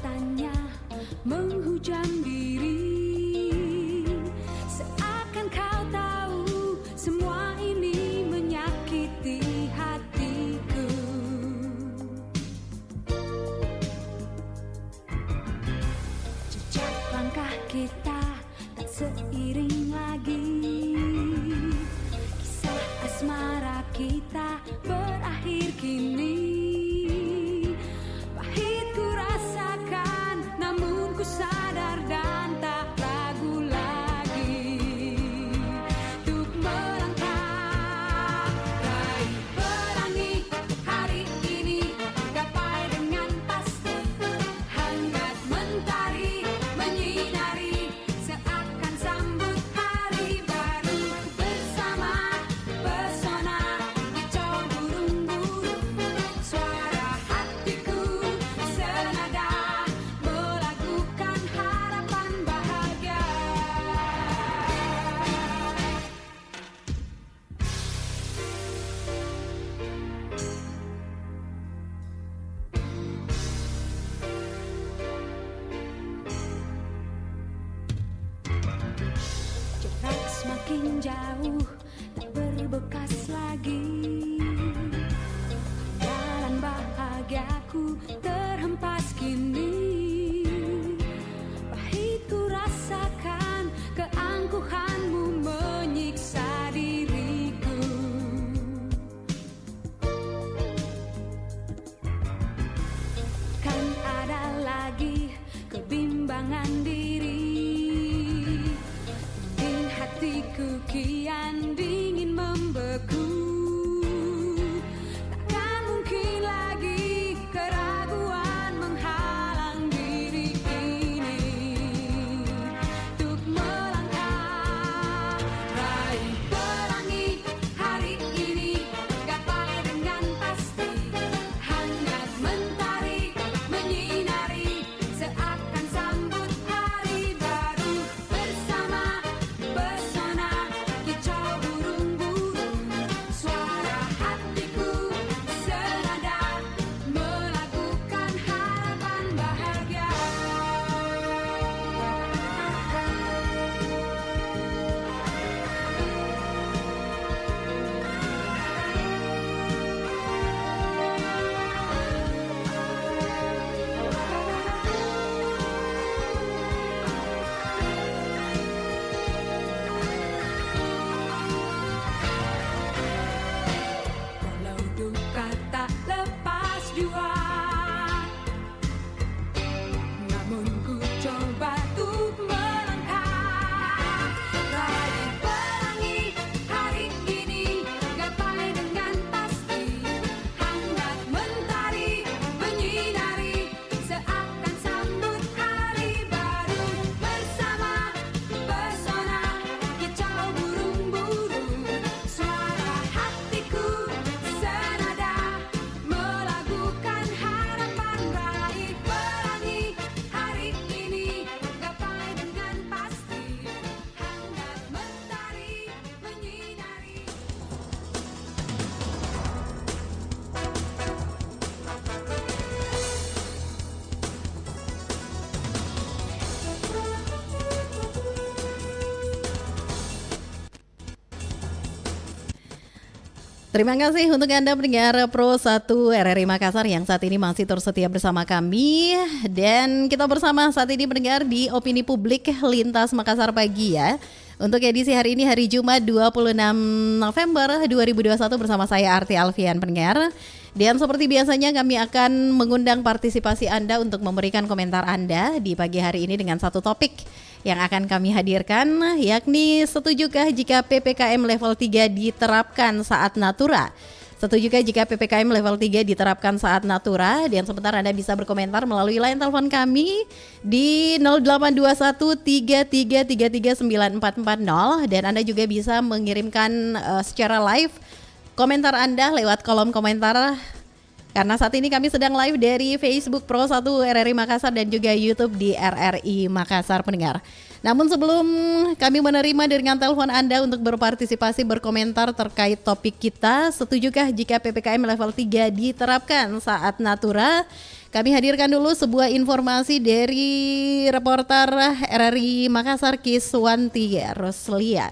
Matanya menghujam diri, seakan kau tahu semua ini menyakiti hatiku. Jejak langkah kita tak seiring lagi, kisah asmara kita berakhir kini. Pahit ku rasakan, namun ku sadar dan tak ragu lagi untuk melangkah. Raih pelangi hari ini, gapai dengan pasti. Hangat mentari menyinari, seakan sambut hari baru. Bersama pesona kicau burung-burung, suara hatiku senada melakukan harapan bahagia. Jarak semakin jauh, tak berbekas lagi. Jalan bahagiaku terhempas kini. Pahit ku rasakan, keangkuhanmu menyiksa diriku. Kan ada lagi kebimbangan diri. Dingin hatiku kian dingin membeku. Takkan mungkin lagi keraguan menghalang diri ini untuk melangkah. Raih pelangi hari ini, gapai dengan pasti. Hangat mentari menyinari, seakan sambut hari baru. Bersama pesona kicau burung-burung, suara hatiku senada melakukan harapan bahagia. Walau duka tak lepas jua, namun ku coba untuk melangkah. Raih pelangi hari ini, gapai dengan pasti. Hangat mentari menyinari, seakan sambut hari baru. Bersama pesona kicau burung-burung, suara hatiku senada melakukan harapan. Raih pelangi hari ini, gapai dengan pasti. Hangat mentari menyinari. Terima kasih untuk Anda pendengar Pro 1 RRI Makassar yang saat ini masih terus setia bersama kami. Dan kita bersama saat ini pendengar di Opini Publik Lintas Makassar Pagi ya. Untuk edisi hari ini, hari Jumat 26 November 2021 bersama saya Arti Alfian pendengar. Dan seperti biasanya kami akan mengundang partisipasi Anda untuk memberikan komentar Anda di pagi hari ini dengan satu topik yang akan kami hadirkan, yakni setujukah jika PPKM level 3 diterapkan saat Natura? Setujukah jika PPKM level 3 diterapkan saat Natura? Dan sebentar Anda bisa berkomentar melalui line telepon kami di 082133339440 dan Anda juga bisa mengirimkan secara live komentar Anda lewat kolom komentar. Karena saat ini kami sedang live dari Facebook Pro 1 RRI Makassar dan juga YouTube di RRI Makassar pendengar. Namun sebelum kami menerima dengan telepon Anda untuk berpartisipasi berkomentar terkait topik kita, setujukah jika PPKM level 3 diterapkan saat Natura? Kami hadirkan dulu sebuah informasi dari reporter RRI Makassar Kiswanti Roslia.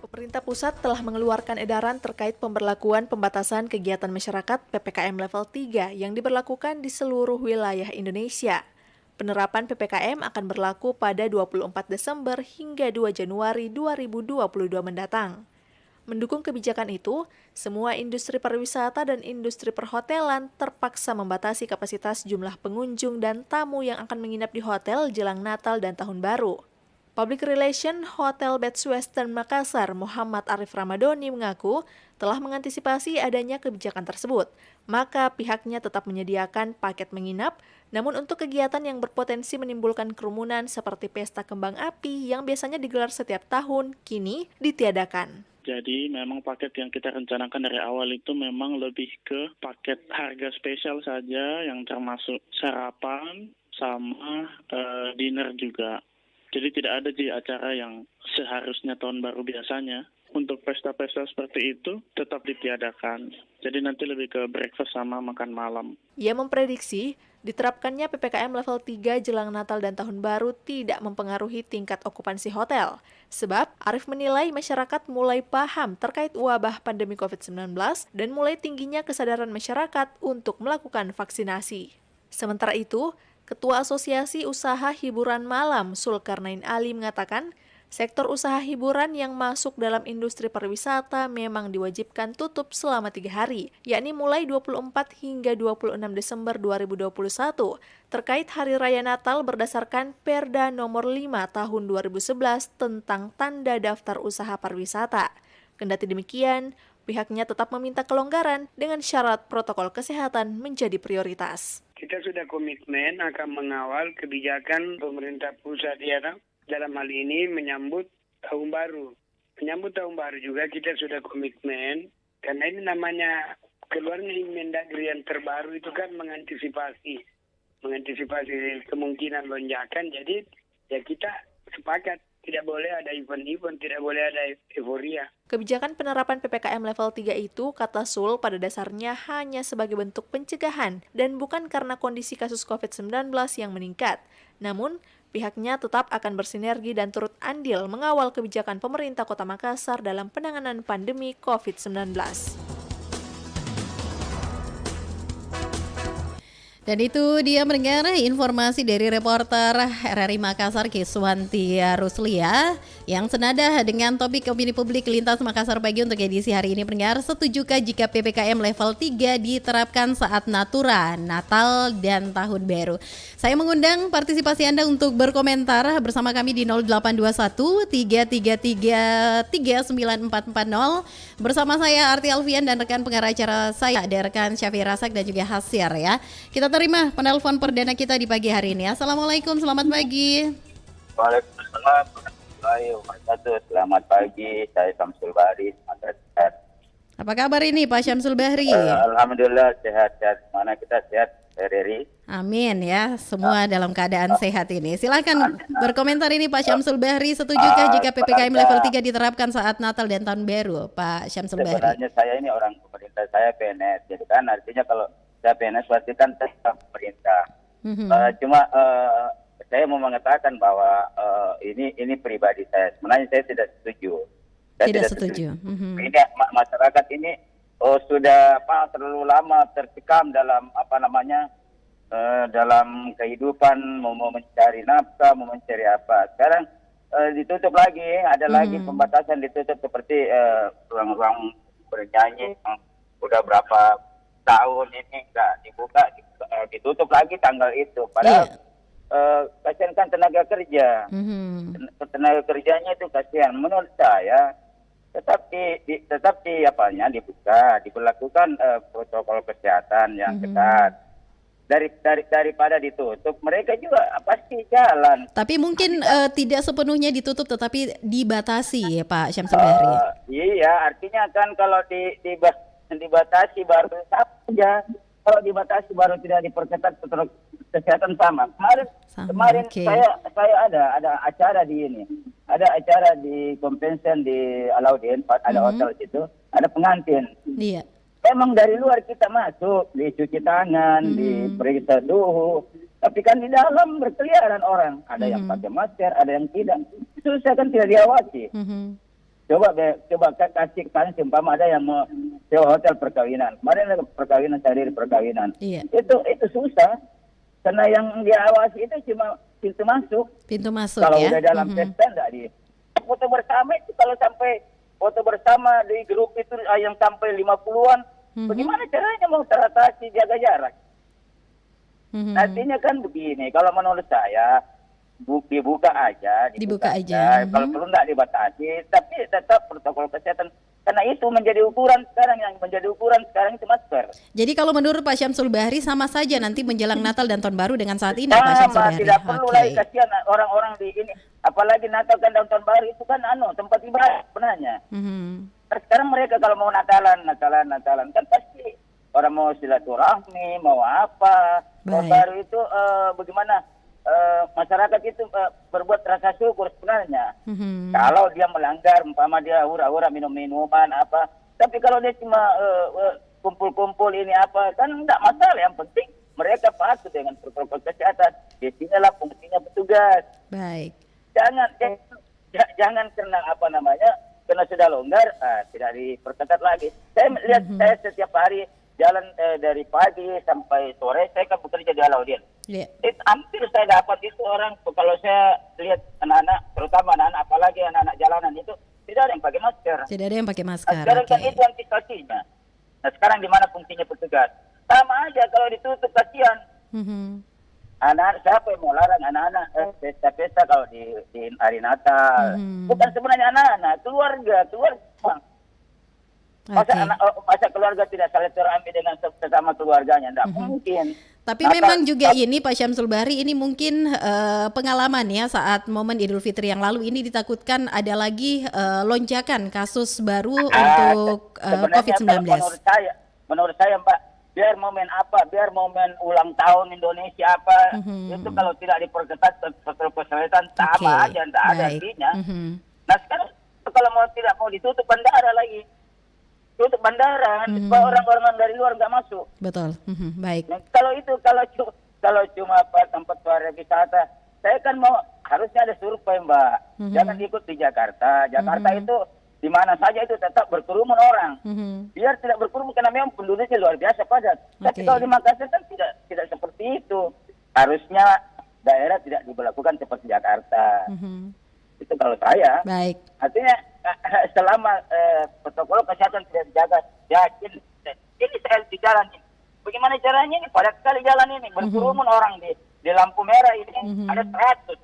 Pemerintah pusat telah mengeluarkan edaran terkait pemberlakuan pembatasan kegiatan masyarakat PPKM level 3 yang diberlakukan di seluruh wilayah Indonesia. Penerapan PPKM akan berlaku pada 24 Desember hingga 2 Januari 2022 mendatang. Mendukung kebijakan itu, semua industri pariwisata dan industri perhotelan terpaksa membatasi kapasitas jumlah pengunjung dan tamu yang akan menginap di hotel jelang Natal dan Tahun Baru. Public Relation Hotel Beds Western Makassar Muhammad Arif Ramadoni mengaku telah mengantisipasi adanya kebijakan tersebut, maka pihaknya tetap menyediakan paket menginap, namun untuk kegiatan yang berpotensi menimbulkan kerumunan seperti pesta kembang api yang biasanya digelar setiap tahun, kini ditiadakan. Jadi memang paket yang kita rencanakan dari awal itu memang lebih ke paket harga spesial saja yang termasuk sarapan sama dinner juga. Jadi tidak ada di acara yang seharusnya tahun baru biasanya. Untuk pesta-pesta seperti itu tetap ditiadakan. Jadi nanti lebih ke breakfast sama makan malam. Ia memprediksi diterapkannya PPKM level 3 jelang Natal dan Tahun Baru tidak mempengaruhi tingkat okupansi hotel. Sebab Arif menilai masyarakat mulai paham terkait wabah pandemi COVID-19 dan mulai tingginya kesadaran masyarakat untuk melakukan vaksinasi. Sementara itu, Ketua Asosiasi Usaha Hiburan Malam Sulkarnain Ali mengatakan, sektor usaha hiburan yang masuk dalam industri pariwisata memang diwajibkan tutup selama 3 hari, yakni mulai 24 hingga 26 Desember 2021, terkait Hari Raya Natal berdasarkan Perda Nomor 5 Tahun 2011 tentang Tanda Daftar Usaha Pariwisata. Kendati demikian, pihaknya tetap meminta kelonggaran dengan syarat protokol kesehatan menjadi prioritas. Kita sudah komitmen akan mengawal kebijakan pemerintah pusat dalam hal ini menyambut tahun baru. Menyambut tahun baru juga kita sudah komitmen karena ini namanya keluarnya Mendagri yang terbaru itu kan mengantisipasi kemungkinan lonjakan. Jadi ya kita sepakat tidak boleh ada event-event, tidak boleh ada euforia. Kebijakan penerapan PPKM level 3 itu, kata Sul, pada dasarnya hanya sebagai bentuk pencegahan dan bukan karena kondisi kasus COVID-19 yang meningkat. Namun, pihaknya tetap akan bersinergi dan turut andil mengawal kebijakan pemerintah Kota Makassar dalam penanganan pandemi COVID-19. Dan itu dia mendengar informasi dari reporter RRI Makassar Kiswanti Ruslia yang senada dengan topik opini publik Lintas Makassar Pagi untuk edisi hari ini. Pendengar, setujukah jika PPKM level 3 diterapkan saat Natal dan Tahun Baru? Saya mengundang partisipasi Anda untuk berkomentar bersama kami di 0821 333 39440 bersama saya Arti Alfian dan rekan pengarah acara saya ada rekan Syafi Rasak dan juga Hasyar ya. Kita terima penelpon perdana kita di pagi hari ini. Assalamualaikum, selamat pagi. Waalaikumsalam warahmatullahi wabarakatuh. Selamat pagi, saya Syamsul Bahri. Sehat. Apa kabar ini Pak Syamsul Bahri? Alhamdulillah sehat-sehat. Mana kita sehat, RRI. Amin ya, semua dalam keadaan sehat ini. Silakan berkomentar ini Pak Syamsul Bahri. Setujukah jika PPKM level 3 diterapkan saat Natal dan Tahun Baru, Pak Syamsul Bahri? Sebenarnya saya ini orang pemerintah, saya PNS. Jadi kan artinya kalau saya PNS pasti kan tetap pemerintah. Cuma saya mau mengatakan bahwa ini pribadi saya. Sebenarnya saya tidak setuju. Saya tidak setuju. Ini masyarakat ini sudah terlalu lama terkekam dalam dalam kehidupan, mau mencari nafkah, mau mencari apa. Sekarang ditutup lagi, ada lagi pembatasan ditutup seperti ruang-ruang bernyanyi yang udah berapa tahun ini nggak dibuka, ditutup lagi tanggal itu. Padahal kasihan kan tenaga kerja, tenaga kerjanya itu kasihan. Menurut saya tetap dibuka, diberlakukan protokol kesehatan yang ketat. Daripada ditutup, mereka juga pasti jalan. Tapi mungkin tidak sepenuhnya ditutup, tetapi dibatasi ya Pak Syamsul Bahri. Iya, artinya kan kalau dibatasi baru saja. Kalau dibatasi baru tidak diperketat kesehatan sama. Kemarin saya ada acara di ini. Ada acara di Kompensen di Alauddin, ada hotel situ, ada pengantin. Iya. Emang dari luar kita masuk, dicuci tangan, diperiksa suhu. Tapi kan di dalam berkeliaran orang. Ada yang pakai masker, ada yang tidak. Susah kan tidak diawasi. Coba kasih umpama ada yang mau sewa hotel perkawinan. Kemarin ada perkawinan, cari perkawinan. Iya. Itu susah. Karena yang diawasi itu cuma pintu masuk. Pintu masuk Kalau ya. udah dalam pesta enggak di. Foto bersama itu kalau sampai foto bersama di grup itu yang sampai 50-an, bagaimana caranya mau teratasi jaga jarak? Artinya kan begini, kalau menurut saya dibuka aja. Kalau perlu enggak dibatasi, tapi tetap protokol kesehatan. Karena itu menjadi ukuran sekarang, itu masker. Jadi kalau menurut Pak Syamsul Bahri sama saja nanti menjelang Natal dan Tahun Baru dengan saat ini Pak Syamsul Bahri. Tidak perlu lagi, kasihan orang-orang di ini. Apalagi Natal dan Tahun Baru itu kan tempat ibadah sebenarnya. Sekarang mereka kalau mau Natalan kan pasti orang mau silaturahmi, mau apa. Tahun Baru itu bagaimana masyarakat itu berbuat rasa syukur sebenarnya. Kalau dia melanggar, umpama dia hura-hura minum-minuman apa. Tapi kalau dia cuma kumpul-kumpul ini apa, kan enggak masalah. Yang penting mereka patuh dengan protokol kesehatan. Disinilah fungsinya petugas. Baik. Jangan karena sudah longgar, tidak diperketat lagi. Saya lihat, saya setiap hari jalan dari pagi sampai sore, saya kan bekerja di Alauddin. Yeah. Hampir saya dapat itu orang, kalau saya lihat anak-anak, terutama anak-anak, apalagi anak-anak jalanan itu, tidak ada yang pakai masker. Tidak ada yang pakai masker. Sekarang kan itu antisipasinya. Nah sekarang di mana fungsinya petugas? Sama aja kalau ditutup, kasihan. Anak siapa yang mau larang anak-anak pesta-pesta kalau di hari Natal? Bukan sebenarnya anak-anak, keluarga. Masa keluarga tidak silaturahmi dengan sesama keluarganya? Tidak mungkin. Tapi memang juga ini Pak Syamsul Bahri, ini mungkin pengalaman ya saat momen Idul Fitri yang lalu ini ditakutkan ada lagi lonjakan kasus baru untuk COVID-19. Menurut saya Mbak, biar momen ulang tahun Indonesia apa, itu kalau tidak diperketat protokol kesehatan sama aja, tidak ada artinya. Nah sekarang kalau tidak mau ditutup bandara lagi, tutup bandara supaya orang-orang dari luar nggak masuk. Betul. Baik. Nah, kalau cuma tempat pariwisata, saya kan harusnya ada survei Mbak. Jangan ikut di Jakarta. Jakarta itu di mana saja itu tetap berkerumun orang. Biar tidak berkerumun karena memang penduduknya luar biasa padat. Tapi kalau di Makassar kan tidak seperti itu. Harusnya daerah tidak diberlakukan seperti Jakarta. Itu kalau saya. Baik. Artinya selama protokol kesehatan tidak dijaga, yakin ini saya di jalan ini. Bagaimana caranya ini? Padat sekali jalan ini, berkerumun orang di lampu merah ini ada 100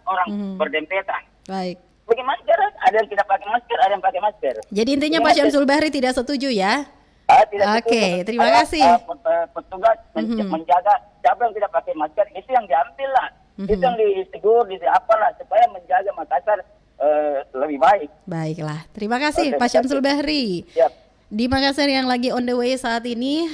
orang berdempetan. Baik. Bagaimana cara? Ada yang tidak pakai masker, ada yang pakai masker. Jadi intinya Pak Syamsul Bahri tidak setuju ya? Oke, terima kasih. Petugas menjaga siapa yang tidak pakai masker, itu yang diambil lah. Itu yang ditegur, apalah supaya menjaga Makassar lebih baik. Baiklah, terima kasih Pak Syamsul Bahri. Di Makassar yang lagi on the way saat ini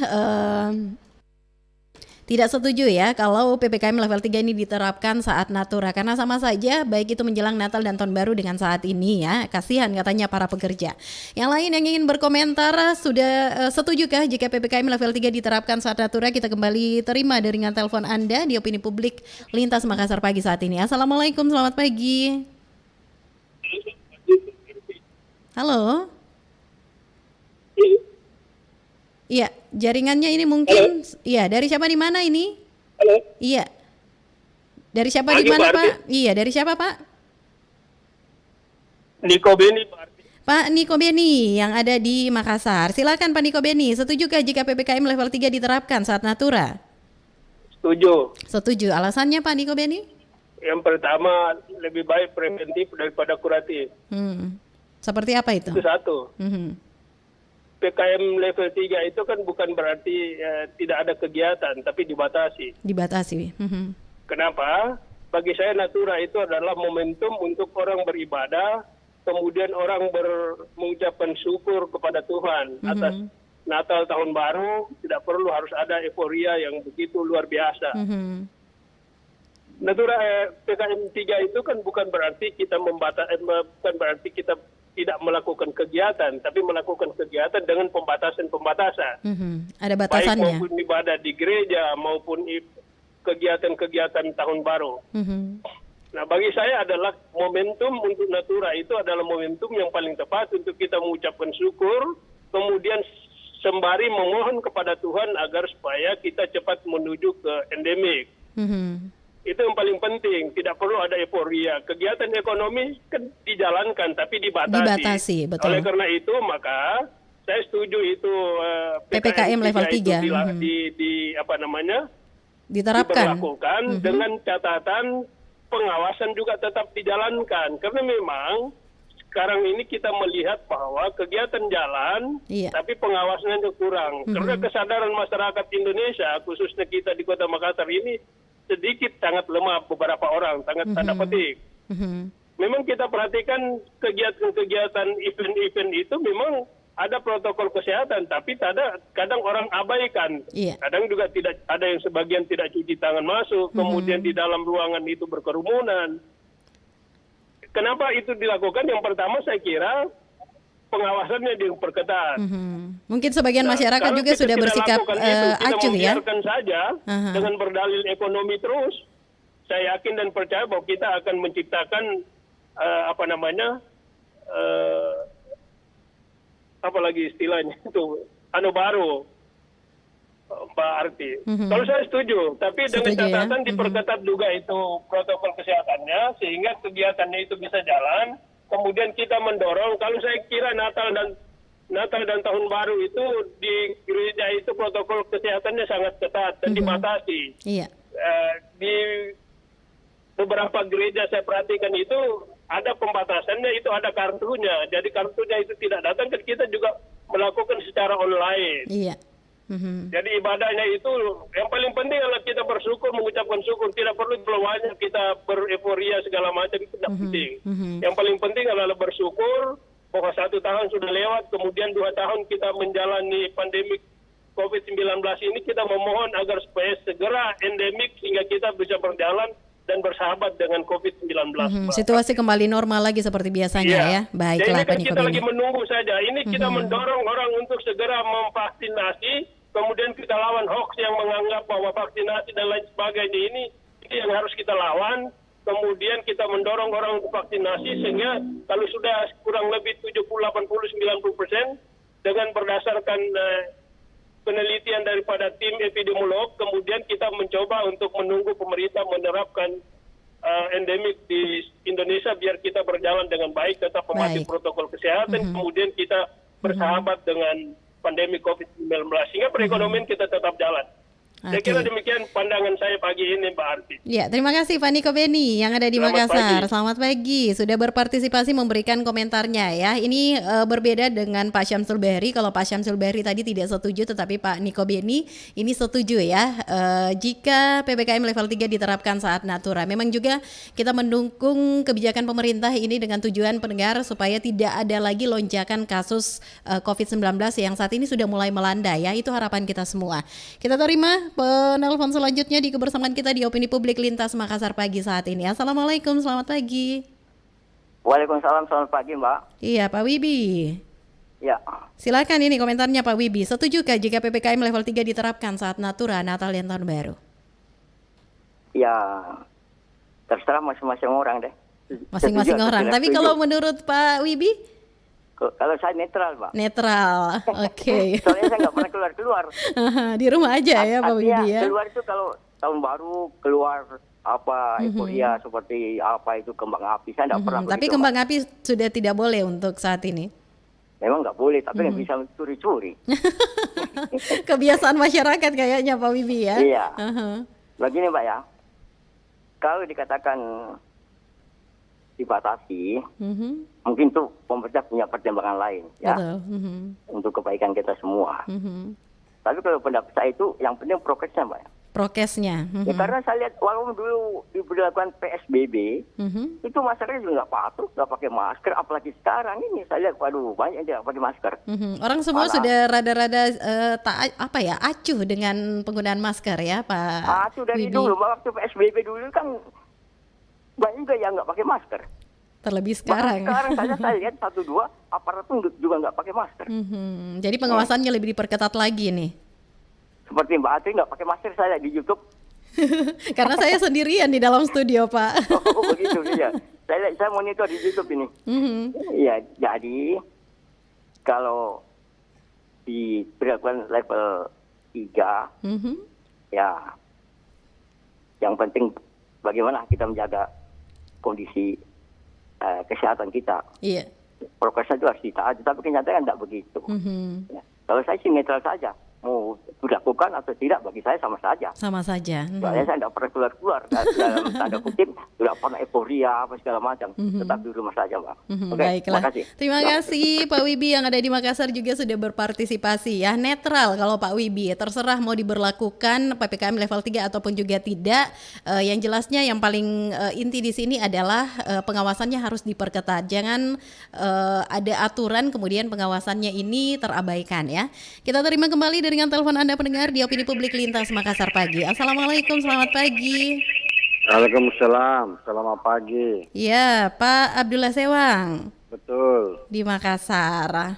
tidak setuju ya kalau PPKM level 3 ini diterapkan saat Natura, karena sama saja baik itu menjelang Natal dan Tahun Baru dengan saat ini ya. Kasihan katanya para pekerja. Yang lain yang ingin berkomentar, sudah setujukah jika PPKM level 3 diterapkan saat Natura? Kita kembali terima dengan telepon Anda di Opini Publik Lintas Makassar pagi saat ini. Assalamualaikum, selamat pagi. Halo. Iya, jaringannya ini mungkin. Iya, dari siapa di mana ini? Halo. Iya. Dari siapa di mana, Pak? Iya, dari siapa, Pak? Niko Beni, Pak Niko Beni yang ada di Makassar. Silakan Pak Niko Beni, setujukah jika PPKM level 3 diterapkan saat Natura? Setuju. Setuju. Alasannya Pak Niko Beni? Yang pertama, lebih baik preventif daripada kuratif. Seperti apa itu? Itu satu. PKM level 3 itu kan bukan berarti tidak ada kegiatan, tapi dibatasi. Dibatasi. Kenapa? Bagi saya Natura itu adalah momentum untuk orang beribadah, kemudian orang mengucapkan syukur kepada Tuhan atas Natal Tahun Baru. Tidak perlu harus ada euforia yang begitu luar biasa. Natura PKM 3 itu kan bukan berarti kita bukan berarti kita tidak melakukan kegiatan, tapi melakukan kegiatan dengan pembatasan-pembatasan. Ada Baik batasannya. maupun ibadah di gereja maupun kegiatan-kegiatan tahun baru. Nah, bagi saya adalah momentum untuk Natura itu adalah momentum yang paling tepat untuk kita mengucapkan syukur, kemudian sembari memohon kepada Tuhan agar supaya kita cepat menuju ke endemik. Itu yang paling penting, tidak perlu ada euforia. Kegiatan ekonomi kan dijalankan tapi dibatasi. Betul. Oleh karena itu maka saya setuju itu PPKM level 3 diterapkan. diberlakukan dengan catatan pengawasan juga tetap dijalankan. Karena memang sekarang ini kita melihat bahwa kegiatan jalan, tapi pengawasannya juga kurang. Karena kesadaran masyarakat Indonesia, khususnya kita di Kota Makassar ini, sedikit sangat lemah beberapa orang, sangat tanda petik. Memang kita perhatikan kegiatan-kegiatan event-event itu memang ada protokol kesehatan, tapi kadang orang abaikan. Kadang juga tidak ada yang sebagian tidak cuci tangan masuk, kemudian di dalam ruangan itu berkerumunan. Kenapa itu dilakukan? Yang pertama saya kira pengawasannya diperketat. Mungkin sebagian masyarakat juga sudah bersikap acuh ya. Kita membiarkan saja dengan berdalil ekonomi terus. Saya yakin dan percaya bahwa kita akan menciptakan apalagi istilahnya itu baru, Mbak Arti. Kalau saya setuju, tapi dengan catatan diperketat juga itu protokol kesehatannya sehingga kegiatannya itu bisa jalan. Kemudian kita mendorong, kalau saya kira Natal dan Tahun Baru itu di gereja itu protokol kesehatannya sangat ketat dan dibatasi. Di beberapa gereja saya perhatikan itu ada pembatasannya, itu ada kartunya. Jadi kartunya itu tidak datang, kan kita juga melakukan secara online. Jadi ibadahnya itu yang paling penting adalah kita bersyukur, mengucapkan syukur. Tidak perlu terlalu kita bereforia segala macam, itu tidak penting. Yang paling penting adalah bersyukur bahwa 1 tahun sudah lewat, kemudian 2 tahun kita menjalani pandemi COVID-19 ini, kita memohon agar supaya segera endemik sehingga kita bisa berjalan dan bersahabat dengan COVID-19. Situasi kembali normal lagi seperti biasanya ya. Baiklah, Pak Niko. Kita lagi menunggu saja. Ini kita mendorong orang untuk segera memvaksinasi, kemudian kita lawan hoax yang menganggap bahwa vaksinasi dan lain sebagainya ini yang harus kita lawan. Kemudian kita mendorong orang untuk vaksinasi sehingga kalau sudah kurang lebih 70, 80, 90% dengan berdasarkan penelitian daripada tim epidemiolog, kemudian kita mencoba untuk menunggu pemerintah menerapkan endemik di Indonesia biar kita berjalan dengan baik, tetap mematuhi protokol kesehatan, kemudian kita bersahabat dengan pandemi COVID-19 sehingga perekonomian kita tetap jalan. Saya kira demikian pandangan saya pagi ini, Mbak Arti. Ya, terima kasih Pak Niko Beni yang ada di Makassar. Selamat pagi, sudah berpartisipasi memberikan komentarnya ya. Ini berbeda dengan Pak Syamsul Bahri. Kalau Pak Syamsul Bahri tadi tidak setuju, tetapi Pak Niko Beni ini setuju ya. Jika PPKM level 3 diterapkan saat Natura. Memang juga kita mendukung kebijakan pemerintah ini dengan tujuan pendengar supaya tidak ada lagi lonjakan kasus COVID-19 yang saat ini sudah mulai melanda ya. Itu harapan kita semua. Kita terima penelpon selanjutnya di kebersamaan kita di Opini Publik Lintas Makassar pagi saat ini. Assalamualaikum, selamat pagi. Waalaikumsalam, selamat pagi Mbak. Iya, Pak Wibi. Ya. Silakan ini komentarnya Pak Wibi. Setujukah jika PPKM level 3 diterapkan saat Natura, Natal dan Tahun Baru? Ya, terserah masing-masing orang deh. Masing-masing orang. Tapi kalau menurut Pak Wibi? Kalau saya netral, Pak. Netral, oke. Soalnya saya nggak pernah keluar. Di rumah aja ya, Pak Wibi ya. Keluar itu kalau tahun baru keluar euforia seperti apa itu kembang api. Saya nggak pernah. Tapi kembang api sudah tidak boleh untuk saat ini. Memang nggak boleh, tapi nggak bisa curi-curi. Kebiasaan masyarakat kayaknya, Pak Wibi ya. Iya. Begini, Pak ya. Kalau dikatakan dibatasi, mungkin tuh pemerintah punya pertimbangan lain ya, untuk kebaikan kita semua. Tapi kalau pendapat saya itu yang penting prokesnya, Mbak. Prokesnya. Ya, karena saya lihat walaupun dulu diberlakukan PSBB, itu masyarakat juga nggak patuh, nggak pakai masker. Apalagi sekarang ini saya lihat, waduh banyak yang pakai masker. Orang semua sudah rada-rada acuh dengan penggunaan masker ya, Pak. Acuh dari dulu, waktu PSBB dulu kan banyak juga yang nggak pakai masker. Terlebih Bahkan sekarang. sekarang saja saya lihat 1-2 aparat pun juga nggak pakai masker. Jadi pengawasannya lebih diperketat lagi nih. Seperti Mbak Atri nggak pakai masker saya di YouTube. Karena saya sendirian di dalam studio, Pak. Oh begitu ya. Saya monitor di YouTube ini. Iya, jadi kalau diberlakukan level 3, ya yang penting bagaimana kita menjaga kondisi kesehatan kita. Iya. Prokesnya itu harus ditaati, tapi kenyataannya tidak begitu. Ya. Kalau saya sih netral saja, mau dilakukan atau tidak bagi saya sama saja. Sama saja. Soalnya saya tidak pernah keluar dalam tanda kutip, tidak pernah euforia apa segala macam, tetap di rumah saja, Mbak. Oke, Baiklah. Terima kasih Pak Wibi yang ada di Makassar juga sudah berpartisipasi ya. Netral kalau Pak Wibi, terserah mau diberlakukan PPKM level 3 ataupun juga tidak. Yang jelasnya yang paling inti di sini adalah pengawasannya harus diperketat. Jangan ada aturan kemudian pengawasannya ini terabaikan ya. Kita terima kembali dengan telepon Anda pendengar di Opini Publik Lintas Makassar Pagi. Assalamualaikum, selamat pagi. Waalaikumsalam, selamat pagi. Ya, Pak Abdullah Sewang Betul. di Makassar.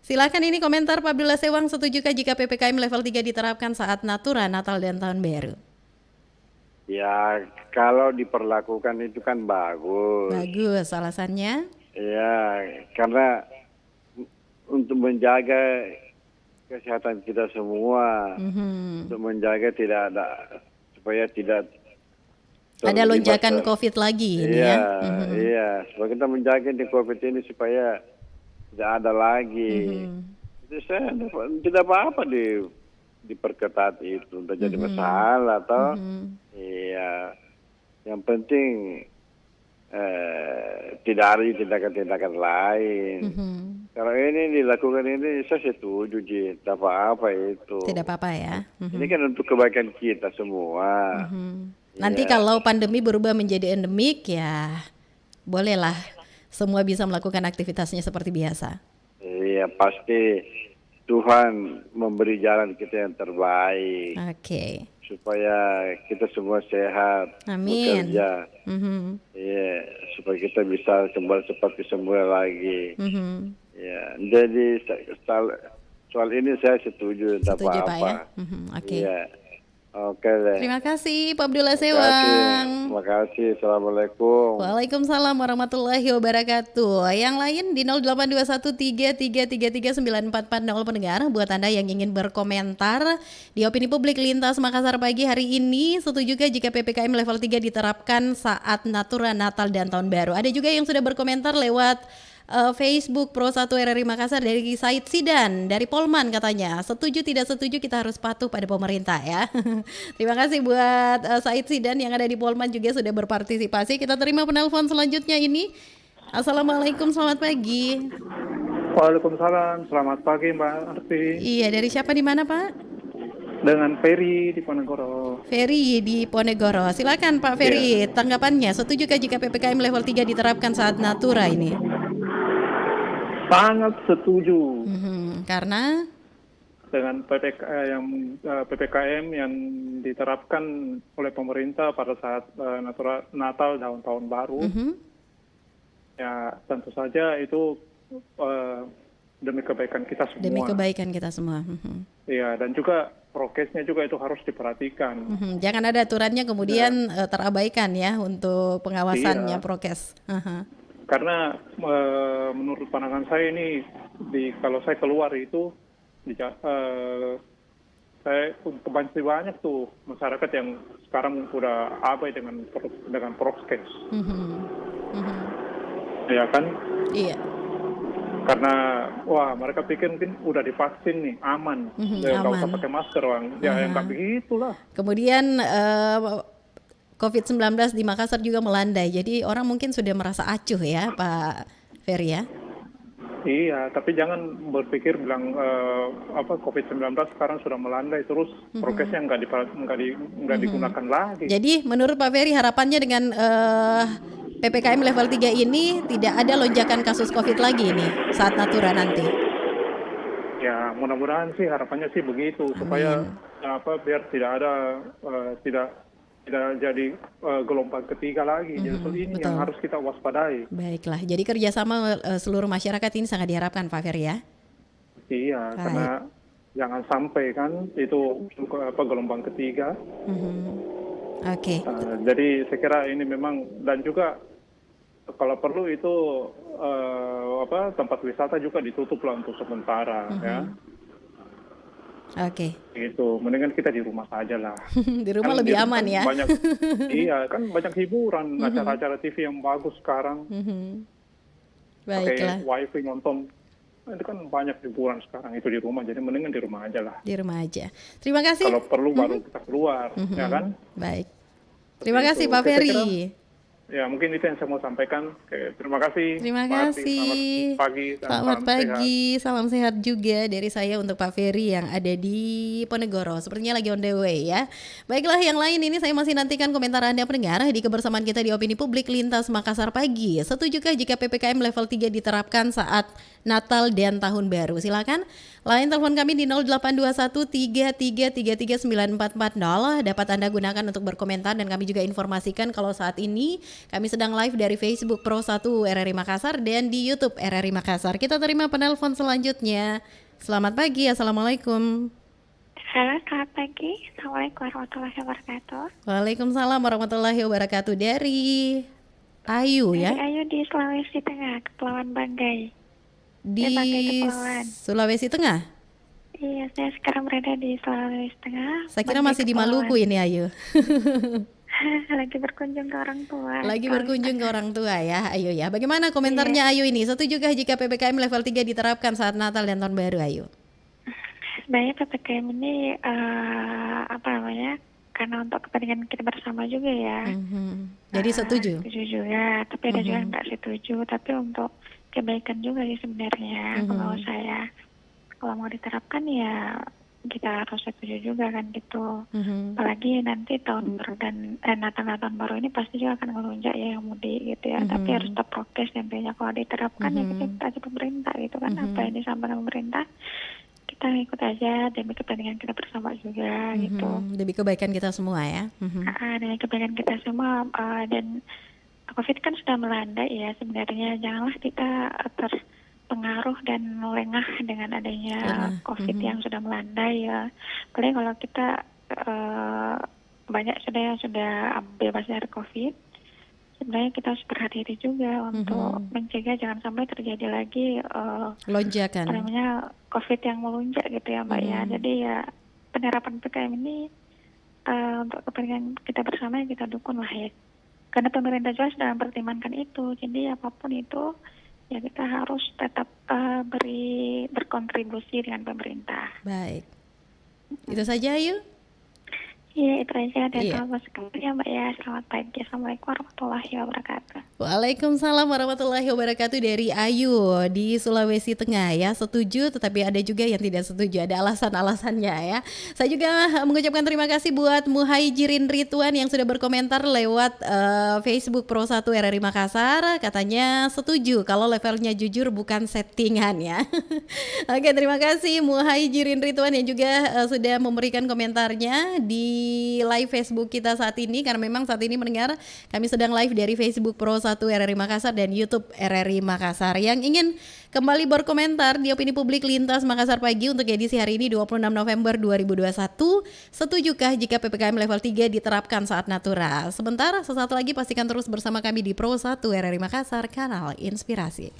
Silakan ini komentar Pak Abdullah Sewang, setujukah jika PPKM level 3 diterapkan saat Natura, Natal dan Tahun Baru? Ya, kalau diperlakukan itu kan bagus. Bagus, alasannya? Ya, karena untuk menjaga kesehatan kita semua, untuk menjaga tidak ada, supaya tidak ada lonjakan COVID lagi ini iya, ya? Iya, supaya kita menjaga di COVID ini supaya tidak ada lagi. Jadi saya tidak apa-apa diperketat itu, tidak jadi masalah toh. Iya, yang penting tidak ada tindakan-tindakan lain. Kalau ini dilakukan ini saya setuju, tidak apa-apa itu. Tidak apa-apa ya? Ini kan untuk kebaikan kita semua. Nanti Ya. kalau pandemi berubah menjadi endemik ya bolehlah semua bisa melakukan aktivitasnya seperti biasa. Iya, pasti Tuhan memberi jalan kita yang terbaik. Oke. Supaya kita semua sehat, Amin. bekerja. Iya, supaya kita bisa kembali seperti semula lagi. Ya, jadi soal ini saya setuju, tidak Setuju Pak apa-apa. ya? Oke. Iya. Oke deh. Terima kasih Pak Abdullah Terima Sewang. kasih. Assalamualaikum. Waalaikumsalam warahmatullahi wabarakatuh. Yang lain di 082133339440 pendengar, buat Anda yang ingin berkomentar di Opini Publik Lintas Makassar Pagi hari ini, setujukah jika PPKM level 3 diterapkan saat Natura, Natal dan Tahun Baru? Ada juga yang sudah berkomentar lewat Facebook Pro 1 RRI Makassar dari Said Sidan dari Polman, katanya setuju tidak setuju kita harus patuh pada pemerintah ya. Terima kasih buat Said Sidan yang ada di Polman juga sudah berpartisipasi. Kita terima penelpon selanjutnya ini. Assalamualaikum, selamat pagi. Waalaikumsalam, selamat pagi Mbak Arti. Iya, dari siapa di mana Pak? Dengan Ferry di Ponegoro. Ferry di Ponegoro. Silakan Pak Ferry, tanggapannya setujukah jika PPKM level 3 diterapkan saat Natura ini? Sangat setuju Karena dengan PPKM yang diterapkan oleh pemerintah pada saat Natal dan Tahun Baru. Ya, tentu saja itu demi kebaikan kita semua. demi kebaikan kita semua. Iya, dan juga prokesnya juga itu harus diperhatikan. Jangan ada aturannya kemudian terabaikan ya untuk pengawasannya prokes. Karena menurut pandangan saya ini kalau saya keluar itu saya masih banyak tuh masyarakat yang sekarang udah abai dengan prokes. Ya kan? Iya. Karena mereka pikir mungkin udah divaksin nih, aman. Ya nggak usah pakai masker, Bang. Ya yang nggak begitulah. Kemudian COVID-19 di Makassar juga melandai. Jadi orang mungkin sudah merasa acuh ya Pak Ferry ya. Iya, tapi jangan berpikir bilang COVID-19 sekarang sudah melandai terus prokesnya nggak digunakan lagi. Jadi menurut Pak Ferry harapannya dengan PPKM level 3 ini tidak ada lonjakan kasus COVID lagi nih saat Natura nanti. Ya mudah-mudahan sih harapannya sih begitu. Supaya biar tidak ada tidak jadi gelombang ketiga lagi. Jadi ini yang harus kita waspadai. Baiklah, jadi kerjasama seluruh masyarakat ini sangat diharapkan Pak Ferry ya? Iya, karena jangan sampai kan itu gelombang ketiga. Oke. Jadi saya kira ini memang, dan juga kalau perlu itu tempat wisata juga ditutup lah untuk sementara ya. Oke. Gitu, mendingan kita di rumah saja lah. Di rumah Kan lebih di- aman kan ya. Banyak, iya kan banyak hiburan, acara-acara TV yang bagus sekarang. Baiklah, Pakai wifi nonton, itu kan banyak hiburan sekarang itu di rumah. Jadi mendingan di rumah aja lah. di rumah aja. Terima kasih. Kalau perlu baru kita keluar, ya kan? Baik. Terima Seperti kasih itu. Pak Oke, saya Ferry. kira- Ya mungkin itu yang saya mau sampaikan. Oke, terima kasih. Terima Pak Arti. kasih. Selamat pagi. Dan Selamat salam sehat. pagi, salam sehat juga dari saya untuk Pak Ferry yang ada di Ponegoro. Sepertinya lagi on the way ya. Baiklah, yang lain ini saya masih nantikan komentar Anda pendengar di kebersamaan kita di Opini Publik Lintas Makassar Pagi. Setujukah jika PPKM level 3 diterapkan saat Natal dan Tahun Baru? Silakan line telepon kami di 082133339440. Dapat Anda gunakan untuk berkomentar, dan kami juga informasikan kalau saat ini kami sedang live dari Facebook Pro 1 RRI Makassar dan di YouTube RRI Makassar. Kita terima penelpon selanjutnya. Selamat pagi, Assalamualaikum. Halo, selamat pagi. Assalamualaikum warahmatullahi wabarakatuh. Waalaikumsalam warahmatullahi wabarakatuh. Dari Ayu ya, Dari Ayu di Sulawesi Tengah, Kepulauan Banggai. di Banggai Kepulauan. Sulawesi Tengah. Iya, saya sekarang berada di Sulawesi Tengah. Saya kira Banggai masih di Kepulauan. Maluku ini Ayu. Lagi berkunjung ke orang tua. Lagi Kalau berkunjung ke orang tua ya, Ayu ya. Bagaimana komentarnya Ayu ini? Setujukah jika PPKM level 3 diterapkan saat Natal dan Tahun Baru, Ayu? sebenarnya PPKM ini karena untuk kepentingan kita bersama juga ya. Jadi setuju? Setuju juga, tapi ada juga yang nggak setuju. Tapi untuk kebaikan juga sih sebenarnya. Kalau saya, kalau mau diterapkan ya kita harus setuju juga kan gitu. Apalagi nanti tahun baru dan Natal tahun baru ini pasti juga akan melonjak ya yang mudik gitu ya. Tapi harus tetap prokes intinya. Kalau diterapkan ya kita ikut aja pemerintah gitu kan. Apa yang disampaikan pemerintah kita ikut aja demi kepentingan kita bersama juga gitu. Demi kebaikan kita semua ya. Demi kebaikan kita semua dan COVID kan sudah melanda ya sebenarnya. Janganlah kita terpengaruh dan lengah dengan adanya COVID yang sudah melanda ya. Apalagi kalau kita banyak sudah bebas dari COVID. Sebenarnya kita harus berhati-hati juga untuk mencegah jangan sampai terjadi lagi Lonjakan. COVID yang melonjak gitu ya Mbak ya. Jadi ya penerapan PPKM ini untuk kepentingan kita bersama yang kita dukung lah ya. Karena pemerintah juga sudah mempertimbangkan itu. Jadi apapun itu ya kita harus tetap berkontribusi dengan pemerintah. Baik. Itu saja Ayu. Iya, itu aja. Dan Iya. selamat sekali ya Mbak ya. Selamat pagi. Assalamualaikum warahmatullahi wabarakatuh. Waalaikumsalam warahmatullahi wabarakatuh dari Ayu di Sulawesi Tengah ya. Setuju, tetapi ada juga yang tidak setuju. Ada alasan-alasannya ya. Saya juga mengucapkan terima kasih buat Muhaijirin Ridwan yang sudah berkomentar lewat Facebook Pro 1 RRI Makassar. Katanya setuju kalau levelnya jujur bukan settingan ya. Oke, terima kasih Muhaijirin Ridwan yang juga sudah memberikan komentarnya di live Facebook kita saat ini. Karena memang saat ini mendengar kami sedang live dari Facebook Pro 1 RRI Makassar dan YouTube RRI Makassar. Yang ingin kembali berkomentar di Opini Publik Lintas Makassar Pagi untuk edisi hari ini 26 November 2021. Setujukah jika PPKM level 3 diterapkan saat natural? Sebentar, sesaat lagi pastikan terus bersama kami di Pro 1 RRI Makassar, kanal Inspirasi.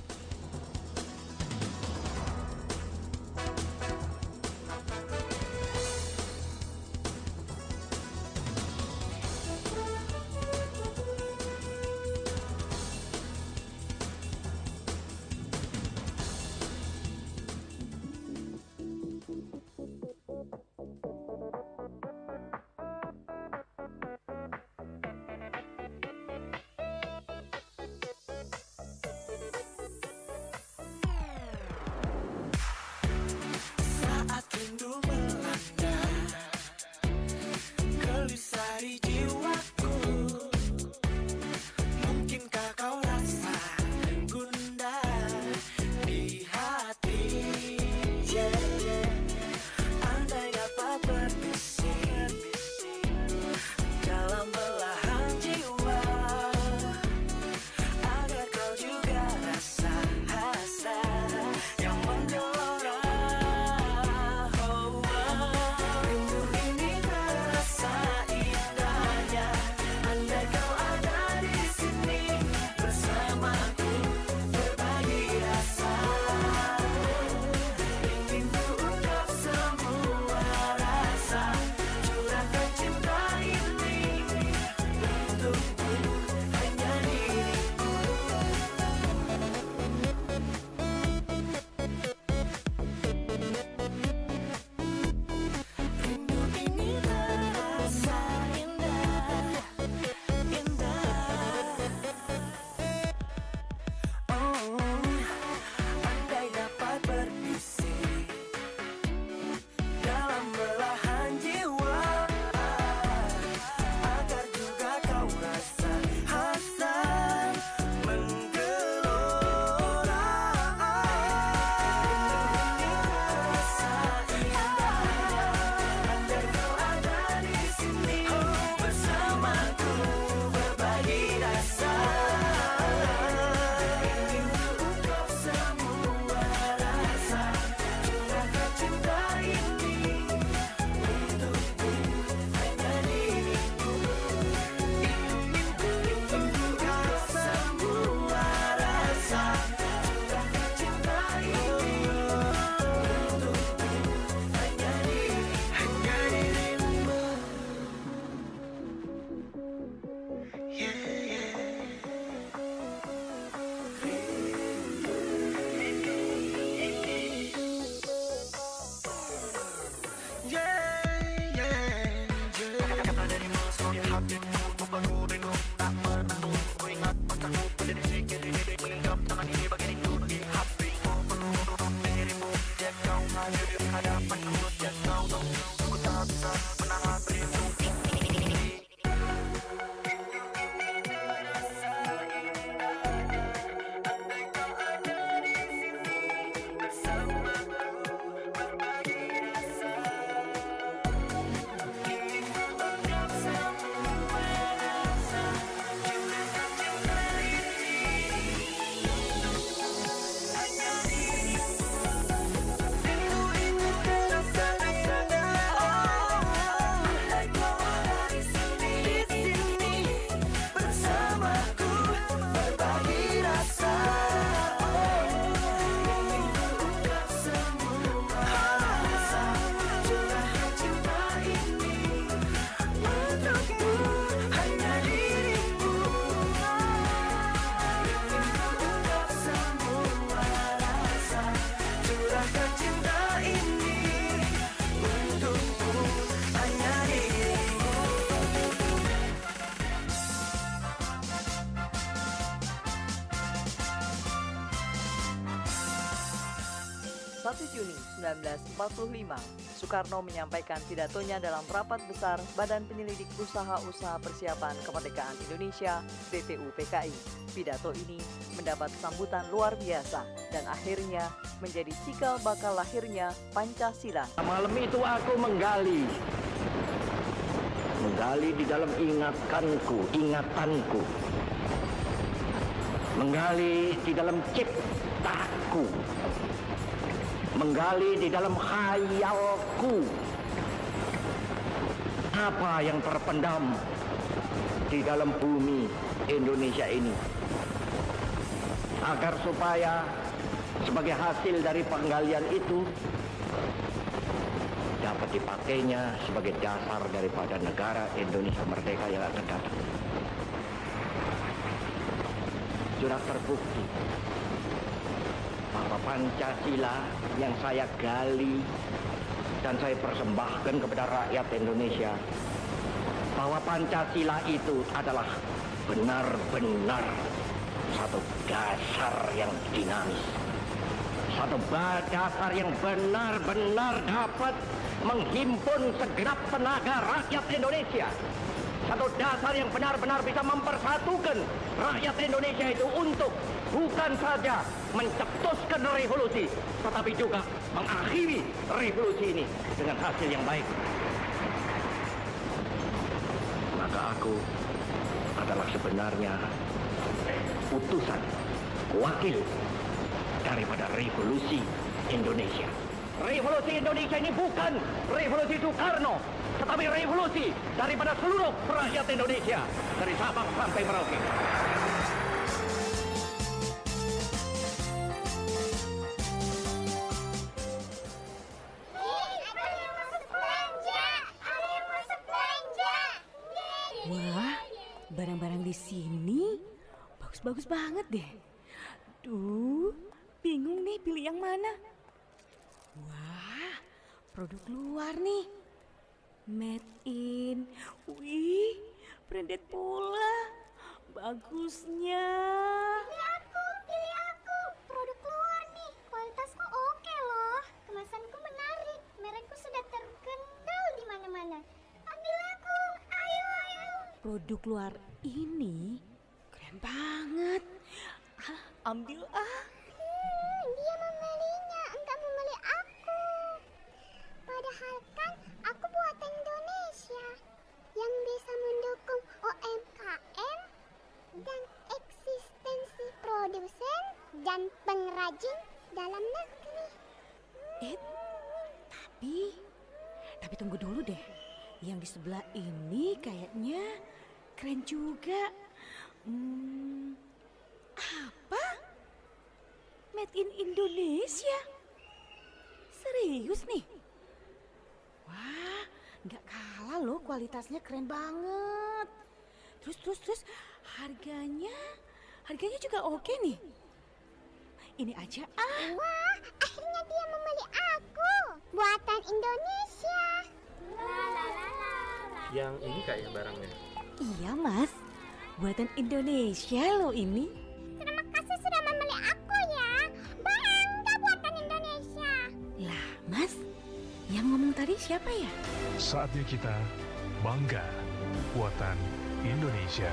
Juni 1945, Soekarno menyampaikan pidatonya dalam rapat besar Badan Penyelidik Usaha-Usaha Persiapan Kemerdekaan Indonesia (BPUPKI). Pidato ini mendapat sambutan luar biasa dan akhirnya menjadi cikal bakal lahirnya Pancasila. Malam itu aku menggali di dalam ingatanku, menggali di dalam ciptaku, menggali di dalam khayalku, apa yang terpendam di dalam bumi Indonesia ini, agar supaya sebagai hasil dari penggalian itu dapat dipakainya sebagai dasar daripada negara Indonesia merdeka yang akan datang. Sudah terbukti bahwa Pancasila yang saya gali dan saya persembahkan kepada rakyat Indonesia, bahwa Pancasila itu adalah benar-benar satu dasar yang dinamis, satu dasar yang benar-benar dapat menghimpun segenap tenaga rakyat Indonesia, satu dasar yang benar-benar bisa mempersatukan rakyat Indonesia itu untuk bukan saja mencetuskan revolusi, tetapi juga mengakhiri revolusi ini dengan hasil yang baik. Maka aku adalah sebenarnya utusan, wakil daripada revolusi Indonesia. Revolusi Indonesia ini bukan revolusi Soekarno, tetapi revolusi daripada seluruh rakyat Indonesia, dari Sabang sampai Merauke. Wah, barang-barang di sini bagus-bagus banget deh. Duh, bingung nih pilih yang mana. Wah, produk luar nih. Made in. Wih, branded pula. Bagusnya. Pilih aku. Produk luar nih. Kualitasku oke loh. Kemasanku menarik. Merekku sudah terkenal di mana-mana. Ambil aku. Ayo. Produk luar ini keren banget. Ambil ah. Dia membelinya, enggak membeli aku. Padahal kan aku buatan Indonesia yang bisa mendukung UMKM dan eksistensi produsen dan pengrajin dalam negeri. Tapi tunggu dulu deh. Yang di sebelah ini kayaknya keren juga. Apa? Made in Indonesia? Serius nih? Wah, nggak kalah loh, kualitasnya keren banget. Terus harganya juga oke nih. Ini aja ah. Wah, akhirnya dia membeli aku. Buatan Indonesia. Yang ini kayak barangnya. Iya mas, buatan Indonesia loh ini. Terima kasih sudah membeli aku ya. Bangga buatan Indonesia. Lah mas, yang ngomong tadi siapa ya? Saatnya kita bangga buatan Indonesia.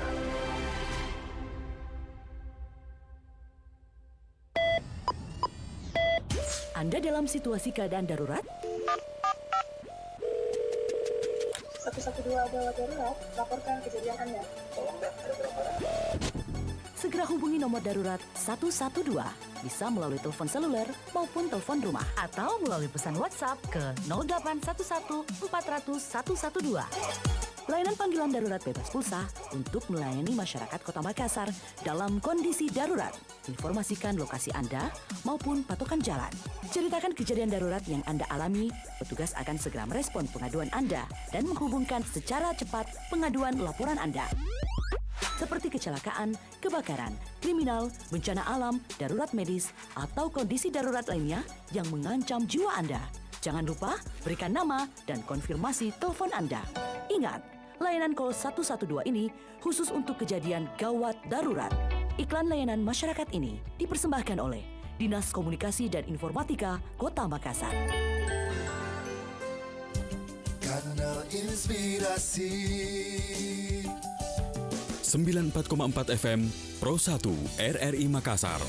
Anda dalam situasi keadaan darurat? 112 gawat darurat, laporkan kejadian Anda. Segera hubungi nomor darurat 112, bisa melalui telepon seluler maupun telepon rumah, atau melalui pesan WhatsApp ke 0811 400 112. Layanan panggilan darurat bebas pulsa untuk melayani masyarakat Kota Makassar dalam kondisi darurat. Informasikan lokasi Anda maupun patokan jalan. Ceritakan kejadian darurat yang Anda alami, petugas akan segera merespon pengaduan Anda dan menghubungkan secara cepat pengaduan laporan Anda. Seperti kecelakaan, kebakaran, kriminal, bencana alam, darurat medis, atau kondisi darurat lainnya yang mengancam jiwa Anda. Jangan lupa berikan nama dan konfirmasi telepon Anda. Ingat, layanan call 112 ini khusus untuk kejadian gawat darurat. Iklan layanan masyarakat ini dipersembahkan oleh Dinas Komunikasi dan Informatika Kota Makassar. Kanal Inspirasi 94,4 FM Pro 1 RRI Makassar.